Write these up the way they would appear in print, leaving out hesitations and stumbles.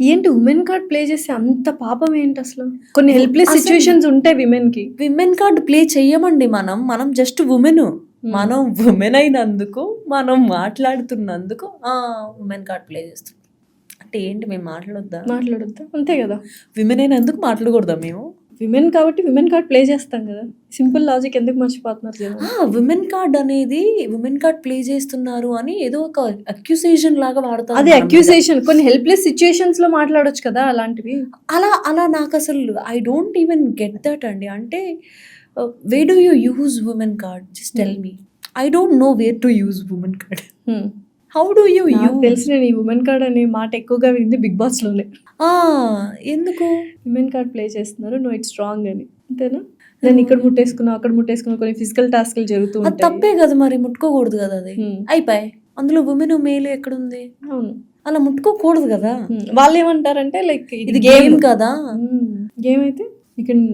ఏంటి women card play చేస్తే అంత పాపం ఏంటి అసలు? కొన్ని హెల్ప్‌లెస్ అసలు సిట్యుయేషన్స్ ఉంటాయి విమెన్‌కి. విమెన్ కార్డ్ ప్లే చెయ్యమండి మనం జస్ట్ ఉమెన్. మనం ఉమెన్ అయినందుకు, మనం మాట్లాడుతున్నందుకు ఉమెన్ కార్డ్ ప్లే చేస్తున్నాం. అంటే ఏంటి మేము మాట్లాడొద్దా? మాట్లాడొద్దా? అంతే కదా! విమెన్ అయినందుకు మాట్లాడకూడదా మేము? విమెన్ కాబట్టి విమెన్ కార్డ్ ప్లే చేస్తాం కదా! సింపుల్ లాజిక్ ఎందుకు మర్చిపోతున్నారు జనాలు? విమెన్ కార్డ్ అనేది విమెన్ కార్డ్ ప్లే చేస్తున్నారు అని ఏదో ఒక అక్యూసేషన్ లాగా వాడతారు అదే మన మీద. అక్యూజేషన్. కొన్ని హెల్ప్‌లెస్ సిట్యుయేషన్స్‌లో మాట్లాడొచ్చు కదా అలాంటివి. అలా నాకు అసలు I don't even get that అండి. అంటే why do you use women card? Just tell me. I don't know where to use women card. Hmm. How do you నాకు తెలిసి నేను ఈ ఉమెన్ కార్డ్ అనే మాట ఎక్కువగా వినింది 'బిగ్ బాస్‌లోనే'. ఎందుకు? విమెన్ కార్డ్ ప్లే చేస్తున్నారు. నో ఇట్స్ రాంగ్ అని. అంతేనా? నేను ఇక్కడ ముట్టేసుకున్నా, అక్కడ ముట్టేసుకున్నా కొన్ని ఫిజికల్ టాస్క్‌లు జరుగుతూ అది ఉంటాయి. తప్పే కదా మరి, ముట్టుకోకూడదు కదా అది. అయిపోయి అందులో ఉమెన్ మేల్ ఎక్కడుంది? అవును. అలా ముట్టుకోకూడదు కదా. వాళ్ళేమంటారంటే లైక్ ఇది గేమ్ కదా. గేమ్ అయితే యూ కెన్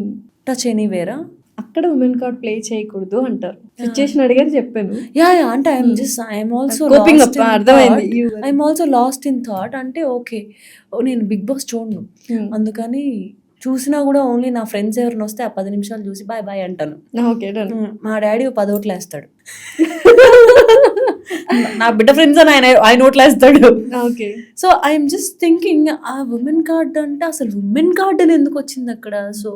టచ్ ఎనీవేరా. అక్కడ ఉమెన్ కార్డ్ ప్లే చేయకూడదు అంటారు. సిచ్యుయేషన్ అడిగారు చెప్పాను. అంటే ఐఎమ్ ఆల్సో Coping up, అర్థమైంది. I'm also last in thought. అంటే ఓకే, నేను బిగ్ బాస్ చూడను, అందుకని చూసినా కూడా ఓన్లీ నా ఫ్రెండ్స్ ఎవరైనా వస్తే ఆ 10 నిమిషాలు చూసి బాయ్ బాయ్ అంటాను. Okay done. మా డాడీ 10 ఓట్లు వేస్తాడు. నా బిడ్డ ఫ్రెండ్స్ అని ఆయన ఓట్లు వేస్తాడు. Okay. So I'm just thinking uh women card అంటే అసలు ఉమెన్ కార్డ్ అని ఎందుకు వచ్చింది అక్కడ? So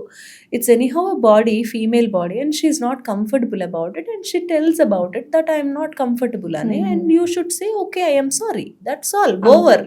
it's anyhow a body, female body, and she is not comfortable about it, and she tells about it that I'm not comfortable అని, and you should say okay I'm sorry, that's all, over.